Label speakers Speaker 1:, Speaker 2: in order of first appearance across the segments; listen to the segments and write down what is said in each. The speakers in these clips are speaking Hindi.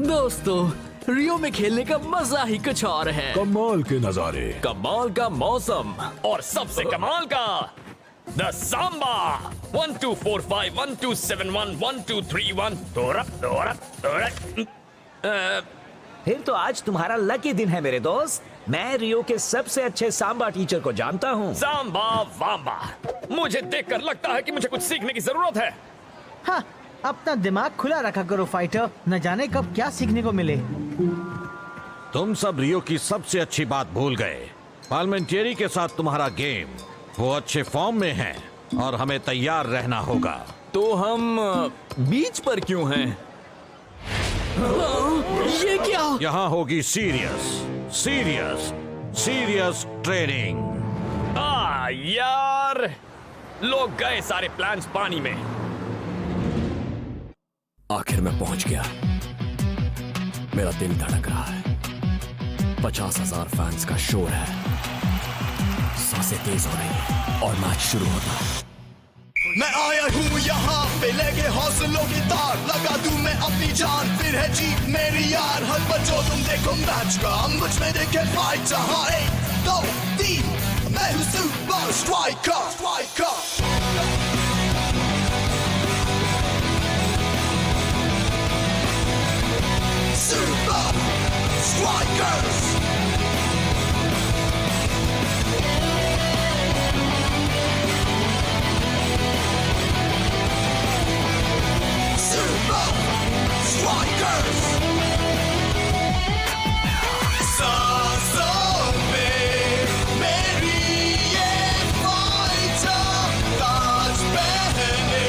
Speaker 1: दोस्तों, रियो में खेलने का मजा ही कुछ और है।
Speaker 2: कमाल के नजारे,
Speaker 3: कमाल का मौसम और सबसे कमाल का द सांबा। 1 2 4 5 1 2 7 1 1 2 3 1 दोरा दोरा दोरा।
Speaker 4: फिर तो आज तुम्हारा लकी दिन है मेरे दोस्त। मैं रियो के सबसे अच्छे सांबा टीचर को जानता हूँ।
Speaker 3: सांबा वाम्बा। मुझे देखकर लगता है कि मुझे कुछ सीखने की जरूरत है।
Speaker 5: हाँ, अपना दिमाग खुला रखा करो फाइटर, न जाने कब क्या सीखने को मिले।
Speaker 6: तुम सब रियो की सबसे अच्छी बात भूल गए। पार्लिमेंटेरी के साथ तुम्हारा गेम, वो अच्छे फॉर्म में है और हमें तैयार रहना होगा।
Speaker 1: तो हम बीच पर क्यों हैं? ये क्या?
Speaker 6: यहाँ होगी सीरियस सीरियस सीरियस ट्रेनिंग।
Speaker 3: यार, लोग गए सारे प्लान्स पानी में।
Speaker 1: आखिर मैं पहुंच गया। मेरा दिल धड़क रहा है। 50,000 फैंस का शोर है। सांसें तेज हो रही है और मैच शुरू होता है।
Speaker 7: मैं आया हूँ यहाँ पे लेके हौसलों की तार, लगा दूं मैं अपनी जान, फिर है जीत मेरी यार। हर बच्चों तुम देखो मैच का, मुझ में देखे फाइट। जहाँ 1 2 3 मैं हूँ super striker striker. Super Strikers! Super Strikers! सांसों में मेरी ये फाइटर, ताज पहने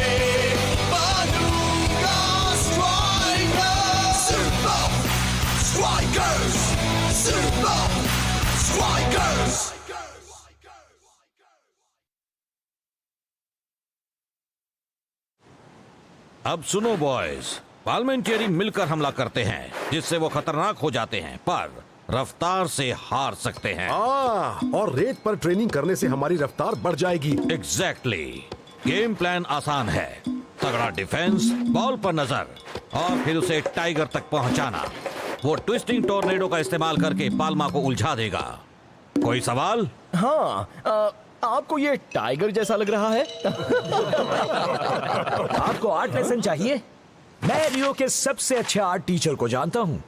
Speaker 7: बनूंगा striker. Super Strikers! Super Strikers!
Speaker 6: अब सुनो बॉयज, पार्लिमेंटेरी मिलकर हमला करते हैं, जिससे वो खतरनाक हो जाते हैं पर रफ्तार से हार सकते हैं।
Speaker 2: और रेत पर ट्रेनिंग करने से हमारी रफ्तार बढ़ जाएगी।
Speaker 6: एग्जैक्टली। गेम प्लान आसान है। तगड़ा डिफेंस, बॉल पर नजर और फिर उसे टाइगर तक पहुंचाना। वो ट्विस्टिंग टोर्नेडो का इस्तेमाल करके पाल्मा को उलझा देगा। कोई सवाल?
Speaker 1: हाँ, आपको ये टाइगर जैसा लग रहा है?
Speaker 4: आपको आर्ट लेसन चाहिए? मैं रियो के सबसे अच्छे आर्ट टीचर को जानता हूँ।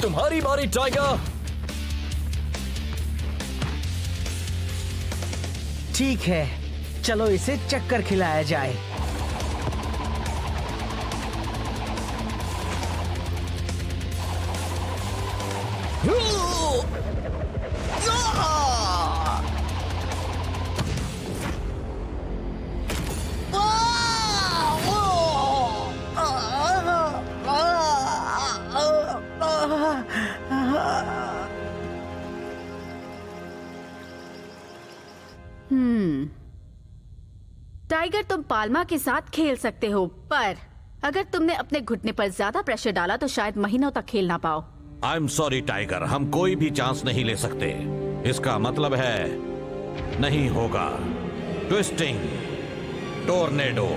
Speaker 1: तुम्हारी बारी टाइगर।
Speaker 5: ठीक है, चलो इसे चक्कर खिलाया जाए।
Speaker 8: टाइगर, तुम पाल्मा के साथ खेल सकते हो, पर अगर तुमने अपने घुटने पर ज्यादा प्रेशर डाला तो शायद महीनों तक खेल ना पाओ।
Speaker 6: आई एम सॉरी टाइगर, हम कोई भी चांस नहीं ले सकते। इसका मतलब है नहीं होगा। Twisting tornado.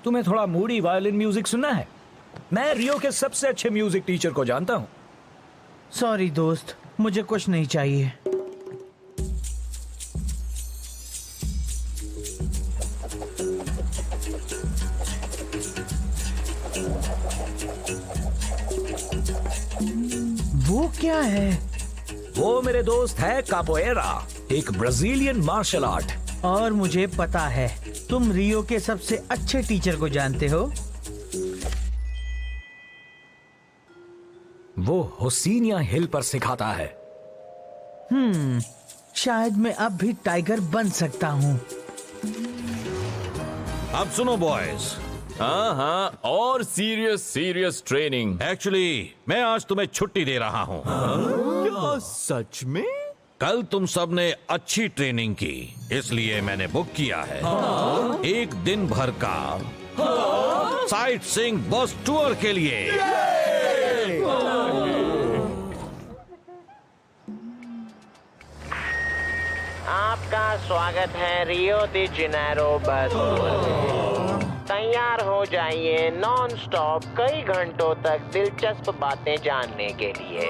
Speaker 4: तुम्हें थोड़ा मूडी वायलिन म्यूजिक सुनना है? मैं रियो के सबसे अच्छे म्यूजिक टीचर को जानता हूँ।
Speaker 5: सॉरी दोस्त, मुझे कुछ नहीं चाहिए। वो क्या है?
Speaker 4: वो मेरे दोस्त है कापोएरा, एक ब्राजीलियन मार्शल आर्ट।
Speaker 5: और मुझे पता है तुम रियो के सबसे अच्छे टीचर को जानते हो।
Speaker 4: वो होसीनिया हिल पर सिखाता है।
Speaker 5: शायद मैं अब भी टाइगर बन सकता हूँ।
Speaker 6: अब सुनो बॉयज,
Speaker 3: हाँ, और सीरियस ट्रेनिंग।
Speaker 6: एक्चुअली मैं आज तुम्हें छुट्टी दे रहा हूँ।
Speaker 3: क्या सच में?
Speaker 6: कल तुम सब ने अच्छी ट्रेनिंग की, इसलिए मैंने बुक किया है एक दिन भर का साइट सीइंग बस टूर के लिए।
Speaker 9: आपका स्वागत है रियो दी जेनेरो बस टूर। तैयार हो जाइए नॉन स्टॉप कई घंटों तक दिलचस्प बातें जानने के लिए।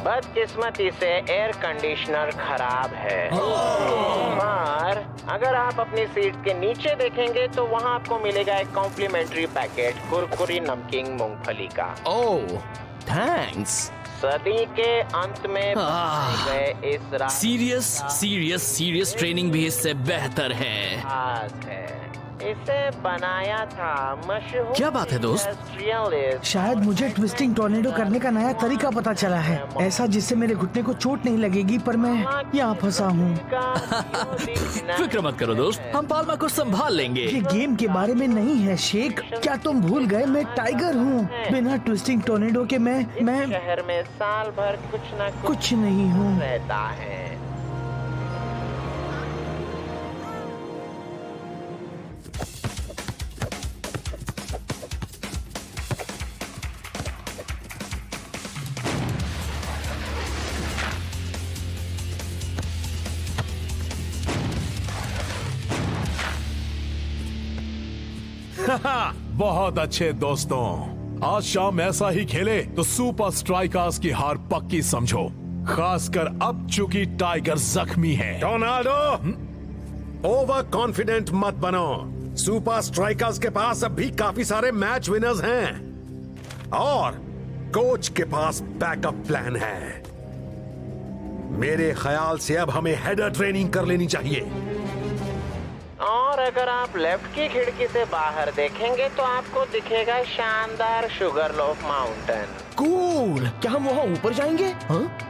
Speaker 9: बदकिस्मती से एयर कंडीशनर खराब है, पर अगर आप अपनी सीट के नीचे देखेंगे तो वहाँ आपको मिलेगा एक कॉम्प्लीमेंट्री पैकेट कुरकुरी नमकीन मूंगफली का।
Speaker 3: ओह, थैंक्स।
Speaker 9: सदी के अंत में बनाए गए इस
Speaker 3: सीरियस ट्रेनिंग भी इससे बेहतर है।
Speaker 9: है। इसे बनाया था मशहूर।
Speaker 3: क्या बात है दोस्त?
Speaker 9: इंडस्ट्रियलिस्ट।
Speaker 5: शायद मुझे ट्विस्टिंग टॉर्नेडो करने का नया तरीका पता चला है, ऐसा जिससे मेरे घुटने को चोट नहीं लगेगी, पर मैं यहाँ फंसा हूँ।
Speaker 3: फिक्र मत करो दोस्त, हम पाल्मा को संभाल लेंगे।
Speaker 5: ये गेम के बारे में नहीं है शेख, क्या तुम भूल गए मैं टाइगर हूँ। बिना ट्विस्टिंग टॉर्नेडो के मैं
Speaker 9: शहर में साल भर कुछ न
Speaker 5: कुछ नहीं हूँ।
Speaker 9: रहता है।
Speaker 2: बहुत अच्छे दोस्तों, आज शाम ऐसा ही खेले तो सुपर स्ट्राइकर्स की हार पक्की समझो, खासकर अब चूंकि टाइगर जख्मी है।
Speaker 10: टोर्नाडो, ओवर कॉन्फिडेंट मत बनो। सुपर स्ट्राइकर्स के पास अब भी काफी सारे मैच विनर्स हैं और कोच के पास बैकअप प्लान है। मेरे ख्याल से अब हमें हेडर ट्रेनिंग कर लेनी चाहिए।
Speaker 9: और अगर आप लेफ्ट की खिड़की से बाहर देखेंगे तो आपको दिखेगा शानदार शुगर लोफ माउंटेन।
Speaker 1: कूल, क्या हम वहाँ ऊपर जाएंगे?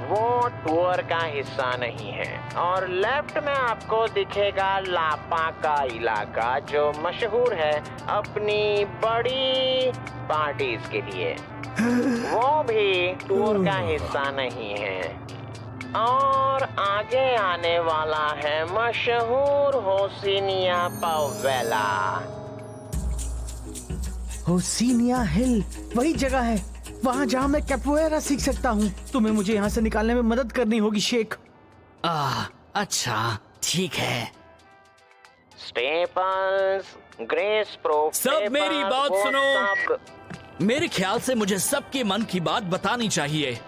Speaker 9: वो टूर का हिस्सा नहीं है। और लेफ्ट में आपको दिखेगा लापा का इलाका, जो मशहूर है अपनी बड़ी पार्टीज के लिए। वो भी टूर का हिस्सा नहीं है। और आगे आने वाला है मशहूर होसिनिया पावेला।
Speaker 5: होसिनिया हिल वही जगह है, वहाँ जहाँ मैं कैपोएरा सीख सकता हूँ। तुम्हें मुझे यहाँ से निकालने में मदद करनी होगी शेख।
Speaker 3: अच्छा ठीक है।
Speaker 9: स्टेपल्स, ग्रेस प्रो,
Speaker 3: सब मेरी बात सुनो। मेरे ख्याल से मुझे सबके मन की बात बतानी चाहिए।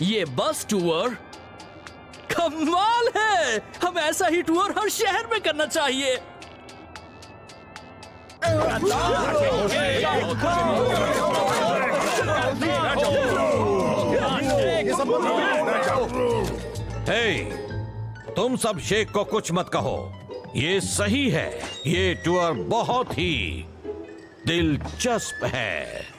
Speaker 3: ये बस टूर कमाल है। हम ऐसा ही टूर हर शहर में करना चाहिए।
Speaker 6: हे, तुम सब शेख को कुछ मत कहो, ये सही है। ये टूर बहुत ही दिलचस्प है।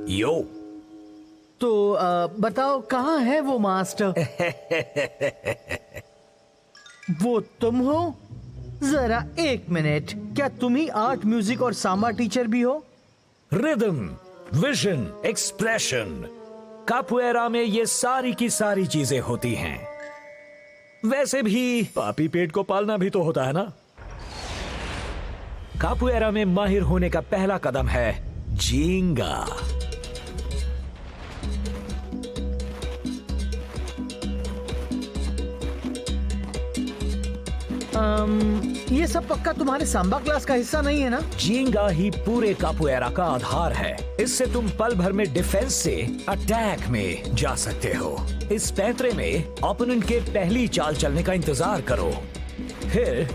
Speaker 1: यो,
Speaker 5: तो बताओ कहाँ है वो मास्टर? वो तुम हो? जरा एक मिनट, क्या तुम ही आर्ट, म्यूजिक और सांबा टीचर भी हो?
Speaker 4: रिदम, विजन, एक्सप्रेशन, कापुएरा में ये सारी की सारी चीजें होती हैं। वैसे भी पापी पेट को पालना भी तो होता है ना। कापुएरा में माहिर होने का पहला कदम है जींगा।
Speaker 5: ये सब पक्का तुम्हारे सांबा क्लास का हिस्सा नहीं है ना?
Speaker 4: जींगा ही पूरे कापुएरा का आधार है। इससे तुम पल भर में डिफेंस से अटैक में जा सकते हो। इस पैंतरे में ओपोनेंट के पहली चाल चलने का इंतजार करो, फिर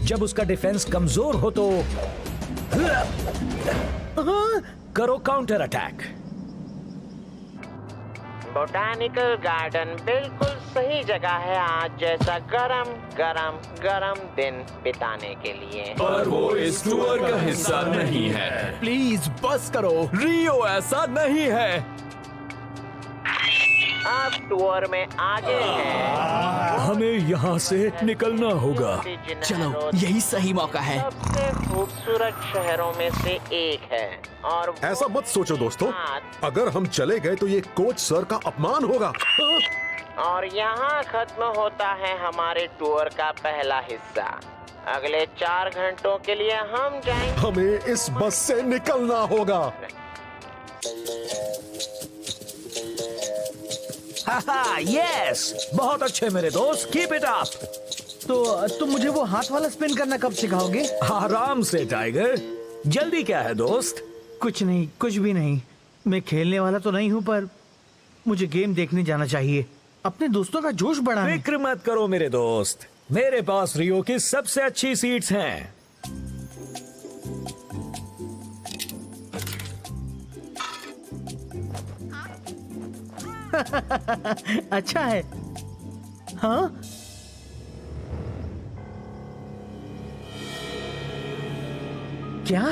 Speaker 4: जब उसका डिफेंस कमजोर हो तो करो काउंटर अटैक।
Speaker 9: बोटानिकल गार्डन बिल्कुल सही जगह है आज जैसा गरम गरम गरम दिन बिताने के लिए।
Speaker 1: पर वो इस टूर का हिस्सा नहीं है। प्लीज बस करो, रियो ऐसा नहीं है।
Speaker 9: अब टूर में आगे है।
Speaker 4: हमें यहाँ से निकलना होगा।
Speaker 3: चलो, यही सही मौका है।
Speaker 9: सबसे खूबसूरत शहरों में से एक है और
Speaker 10: ऐसा मत सोचो दोस्तों, अगर हम चले गए तो ये कोच सर का अपमान होगा।
Speaker 9: और यहाँ खत्म होता है हमारे टूर का पहला हिस्सा। अगले 4 घंटों के लिए हम जाएंगे।
Speaker 10: हमें इस बस से निकलना होगा।
Speaker 4: यस, बहुत अच्छे मेरे दोस्त, कीप इट अप।
Speaker 5: तो तुम मुझे वो हाथ वाला स्पिन करना कब सिखाओगे?
Speaker 4: आराम से टाइगर, जल्दी क्या है दोस्त?
Speaker 5: कुछ नहीं, कुछ भी नहीं। मैं खेलने वाला तो नहीं हूँ, पर मुझे गेम देखने जाना चाहिए। अपने दोस्तों का जोश बढ़ाने।
Speaker 4: फिक्र मत करो मेरे दोस्त, मेरे पास रियो की सबसे अच्छी सीट्स हैं।
Speaker 5: अच्छा है। हाँ, क्या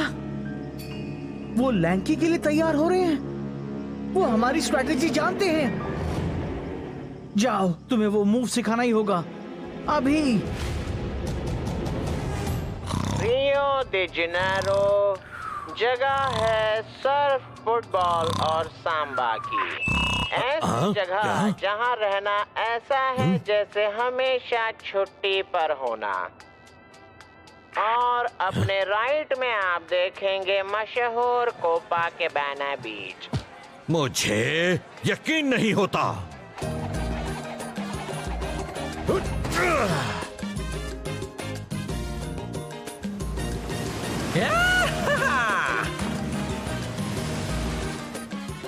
Speaker 5: वो लैंकी के लिए तैयार हो रहे हैं? वो हमारी स्ट्रैटेजी जानते हैं। जाओ, तुम्हें वो मूव सिखाना ही होगा अभी।
Speaker 9: रियो दे जेनेरो जगह है सर्फ, फुटबॉल और सांबा की। ऐसी जगह जहां रहना ऐसा है जैसे हमेशा छुट्टी पर होना। और अपने राइट में आप देखेंगे मशहूर कोपा के बैना बीच।
Speaker 6: मुझे यकीन नहीं होता।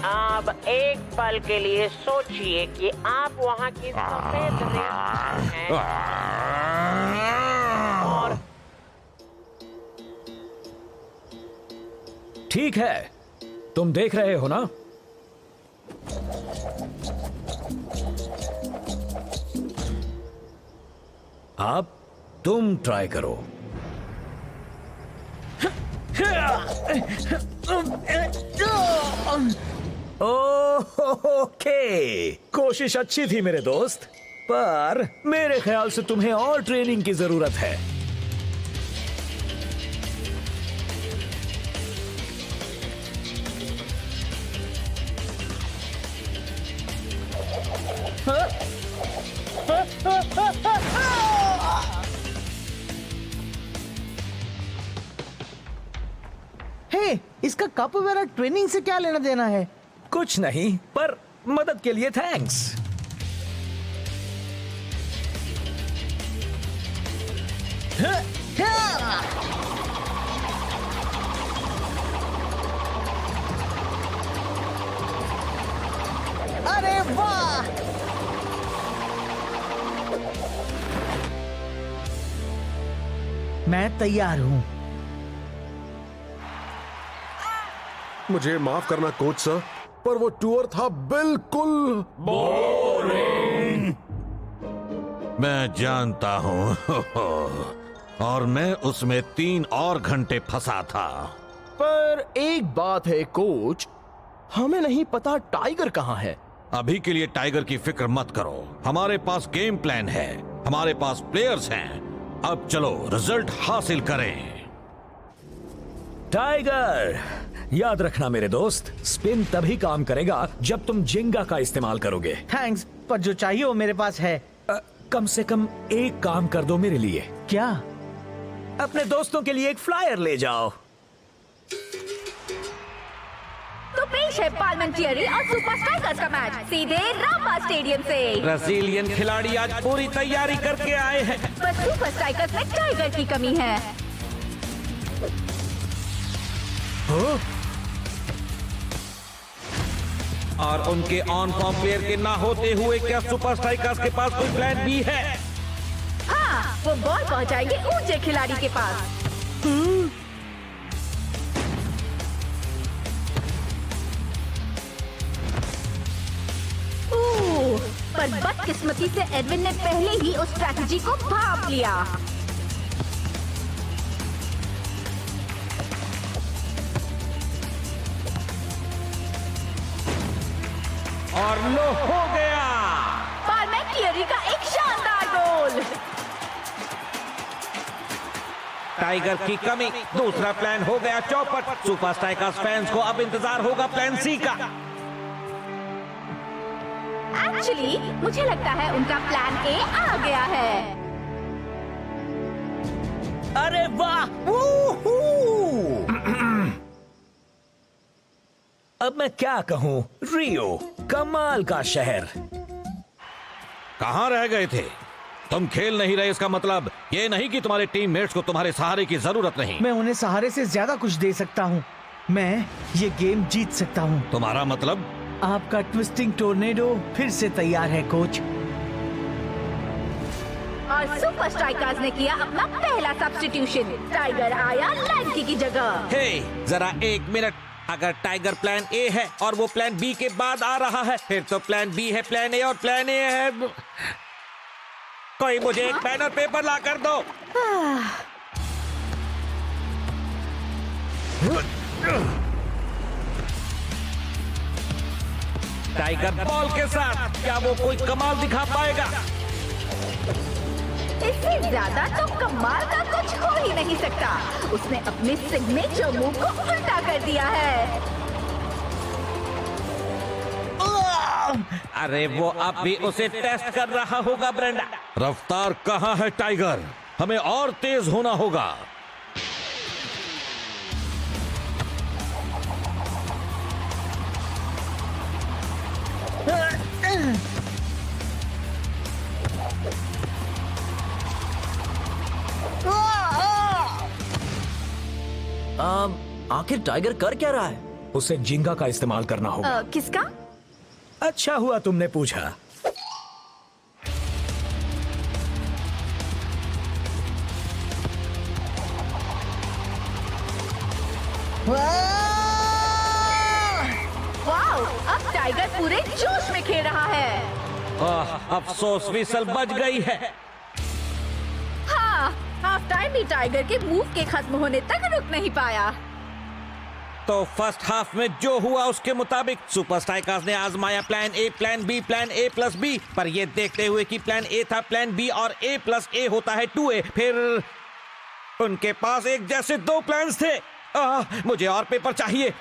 Speaker 9: अब एक पल के लिए सोचिए कि आप वहाँ की सफेद रेत हैं और
Speaker 4: ठीक है, तुम देख रहे हो ना? अब तुम ट्राई करो। ओके, कोशिश अच्छी थी मेरे दोस्त, पर मेरे ख्याल से तुम्हें और ट्रेनिंग की जरूरत है।
Speaker 5: हे, इसका कैपोएरा ट्रेनिंग से क्या लेना देना है?
Speaker 4: कुछ नहीं, पर मदद के लिए थैंक्स।
Speaker 5: अरे वाह! मैं तैयार हूं।
Speaker 10: मुझे माफ करना कोच सर, पर वो टूर था बिल्कुल बोरिंग।
Speaker 6: मैं जानता हूं और मैं उसमें 3 और घंटे फंसा था।
Speaker 1: पर एक बात है कोच, हमें नहीं पता टाइगर कहाँ है।
Speaker 6: अभी के लिए टाइगर की फिक्र मत करो, हमारे पास गेम प्लान है, हमारे पास प्लेयर्स हैं। अब चलो रिजल्ट हासिल करें।
Speaker 4: टाइगर, याद रखना मेरे दोस्त, स्पिन तभी काम करेगा जब तुम जिंगा का इस्तेमाल करोगे।
Speaker 5: थैंक्स, पर जो चाहिए वो मेरे पास है।
Speaker 4: कम से कम एक काम कर दो मेरे लिए।
Speaker 5: क्या?
Speaker 4: अपने दोस्तों के लिए एक फ्लायर ले जाओ।
Speaker 8: तो पेश है पार्लियामेंट्री और सुपर स्ट्राइकर्स का मैच सीधे रामा स्टेडियम से।
Speaker 6: ब्राजीलियन खिलाड़ी आज पूरी तैयारी करके आए हैं।
Speaker 8: बस सुपर स्ट्राइकर्स में टाइगर की कमी है।
Speaker 6: और उनके ऑन फॉर्म प्लेयर के ना होते हुए क्या सुपर स्ट्राइकर्स के पास कोई प्लान भी है?
Speaker 8: हाँ, वो बॉल पहुंचाएंगे ऊंचे खिलाड़ी के पास। पर बदकिस्मती से एडविन ने पहले ही उस स्ट्रैटेजी को भांप लिया।
Speaker 6: और लो हो गया।
Speaker 8: पालमैन थियरी का एक शानदार गोल।
Speaker 6: टाइगर की कमी, दूसरा प्लान हो गया चौपट। सुपर स्ट्राइकर्स फैंस को अब इंतजार होगा प्लान सी का।
Speaker 8: एक्चुअली मुझे लगता है उनका प्लान ए आ गया है।
Speaker 4: अरे वाह! अब मैं क्या कहूँ, रियो कमाल का शहर।
Speaker 6: कहाँ रह गए थे तुम? खेल नहीं रहे इसका मतलब ये नहीं कि तुम्हारे टीममेट्स को तुम्हारे सहारे की जरूरत नहीं।
Speaker 5: मैं उन्हें सहारे से ज्यादा कुछ दे सकता हूँ। मैं ये गेम जीत सकता हूँ।
Speaker 6: तुम्हारा मतलब?
Speaker 5: आपका ट्विस्टिंग टोर्नेडो फिर से तैयार है कोच।
Speaker 8: और सुपर स्ट्राइकर्स ने किया अपना पहला सब्स्टिट्यूशन। टाइगर आया लैंकी की जगह।
Speaker 6: हे, जरा एक मिनट। अगर टाइगर प्लान ए है और वो प्लान बी के बाद आ रहा है, फिर तो प्लान बी है प्लान ए और प्लान ए है। कोई मुझे एक बैनर पेपर ला कर दो। टाइगर बॉल के साथ क्या वो कोई कमाल दिखा पाएगा?
Speaker 8: इससे ज्यादा तो कमाल का कुछ हो ही नहीं सकता। उसने अपने सिग्नेचर मूव को उल्टा कर दिया है।
Speaker 6: अरे वो अब भी उसे टेस्ट कर रहा होगा ब्रेंडा। रफ्तार कहाँ है टाइगर? हमें और तेज होना होगा।
Speaker 4: आखिर टाइगर कर क्या रहा है? उसे जिंगा का इस्तेमाल करना होगा।
Speaker 8: किसका?
Speaker 4: अच्छा हुआ तुमने पूछा।
Speaker 8: वाओ! अब टाइगर पूरे जोश में खेल रहा है।
Speaker 6: अफसोस विसल बज गई है।
Speaker 8: हाँ, हाफ टाइम भी टाइगर के मूव के खत्म होने तक रुक नहीं पाया।
Speaker 6: तो फर्स्ट हाफ में जो हुआ उसके मुताबिक सुपर स्ट्राइकर्स ने आजमाया plan a, plan b, plan a plus b, पर ये देखते हुए कि प्लान ए था प्लान बी और ए प्लस ए होता है 2A, फिर उनके पास एक जैसे दो प्लान्स थे। मुझे और पेपर चाहिए।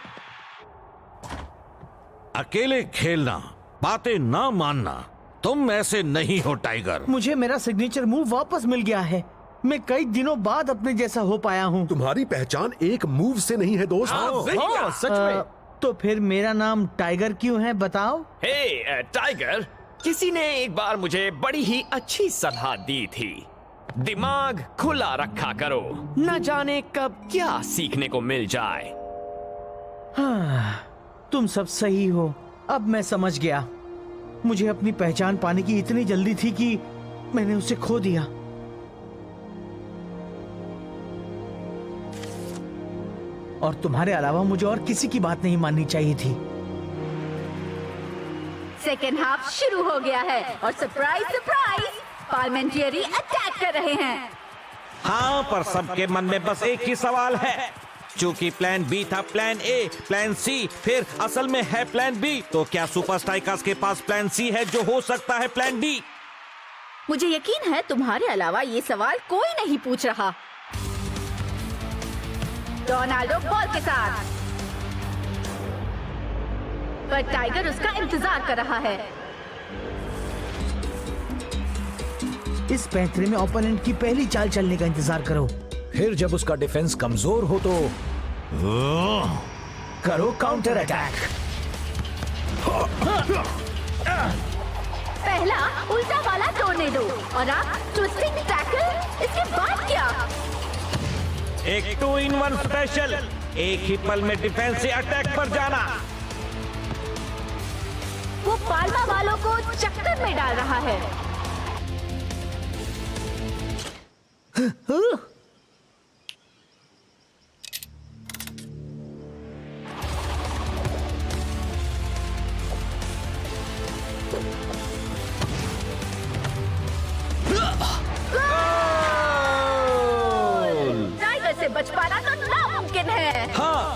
Speaker 6: अकेले खेलना, बातें ना मानना, तुम ऐसे नहीं हो टाइगर।
Speaker 5: मुझे मेरा सिग्नेचर मूव वापस मिल गया है। मैं कई दिनों बाद अपने जैसा हो पाया हूँ।
Speaker 10: तुम्हारी पहचान एक मूव से नहीं है दोस्त।
Speaker 4: सच में।
Speaker 5: तो फिर मेरा नाम टाइगर क्यों है बताओ?
Speaker 1: हे टाइगर, किसी ने एक बार मुझे बड़ी ही अच्छी सलाह दी थी। दिमाग खुला रखा करो, न जाने कब क्या सीखने को मिल जाए।
Speaker 5: हाँ, तुम सब सही हो। अब मैं समझ गया। मुझे अपनी पहचान पाने की इतनी जल्दी थी कि मैंने उसे खो दिया। और तुम्हारे अलावा मुझे और किसी की बात नहीं माननी चाहिए थी।
Speaker 8: सेकेंड हाफ शुरू हो गया है और सरप्राइज सरप्राइज, पालमैन थियरी अटैक कर रहे हैं।
Speaker 6: हाँ, पर सबके मन में बस एक ही सवाल है। चूंकि प्लान बी था प्लान ए, प्लान सी, फिर असल में है प्लान बी, तो क्या सुपर स्ट्राइकर्स के पास प्लान सी है जो हो सकता है प्लान डी?
Speaker 8: मुझे यकीन है तुम्हारे अलावा ये सवाल कोई नहीं पूछ रहा। रोनाल्डो बॉल के साथ, पर टाइगर उसका इंतजार कर रहा है।
Speaker 5: इस पैंतरे में ओपोनेंट की पहली चाल चलने का इंतजार करो।
Speaker 4: फिर जब उसका डिफेंस कमजोर हो तो करो काउंटर अटैक।
Speaker 8: पहला उल्टा वाला टोर्नेडो और आप ट्विस्टिंग टैकल। इसके बाद क्या?
Speaker 6: एक 2-in-1 स्पेशल, एक ही पल में डिफेंस से अटैक पर जाना।
Speaker 8: वो पाल्मा वालों को चक्कर में डाल रहा है।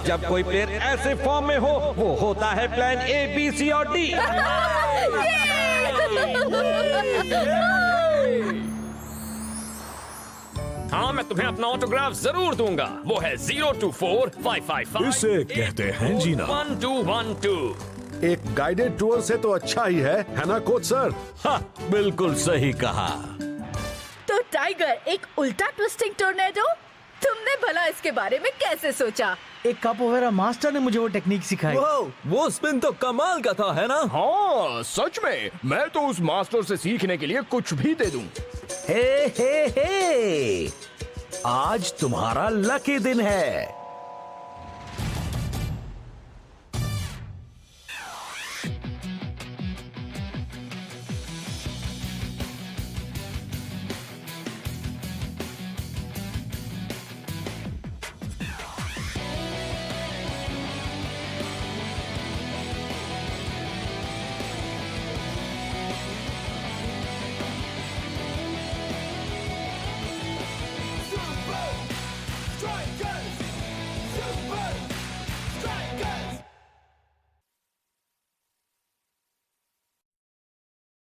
Speaker 6: जब कोई प्लेयर ऐसे फॉर्म में हो, वो होता है प्लान ए, बी, सी और डी।
Speaker 11: हाँ, मैं तुम्हें अपना ऑटोग्राफ जरूर दूंगा। वो है 0245555।
Speaker 2: इसे कहते हैं जीना।
Speaker 11: 1212।
Speaker 10: एक गाइडेड टूर से तो अच्छा ही है ना कोच सर?
Speaker 6: हाँ, बिल्कुल सही कहा।
Speaker 8: तो टाइगर एक उल्टा ट्विस्टिंग टोर्नेडो, तुमने भला इसके बारे में कैसे सोचा?
Speaker 5: एक कापोवेरा मास्टर ने मुझे वो टेक्निक सिखाई।
Speaker 1: वो स्पिन तो कमाल का था, है ना?
Speaker 11: हाँ सच में, मैं तो उस मास्टर से सीखने के लिए कुछ भी दे दूं।
Speaker 4: हे, आज तुम्हारा लकी दिन है।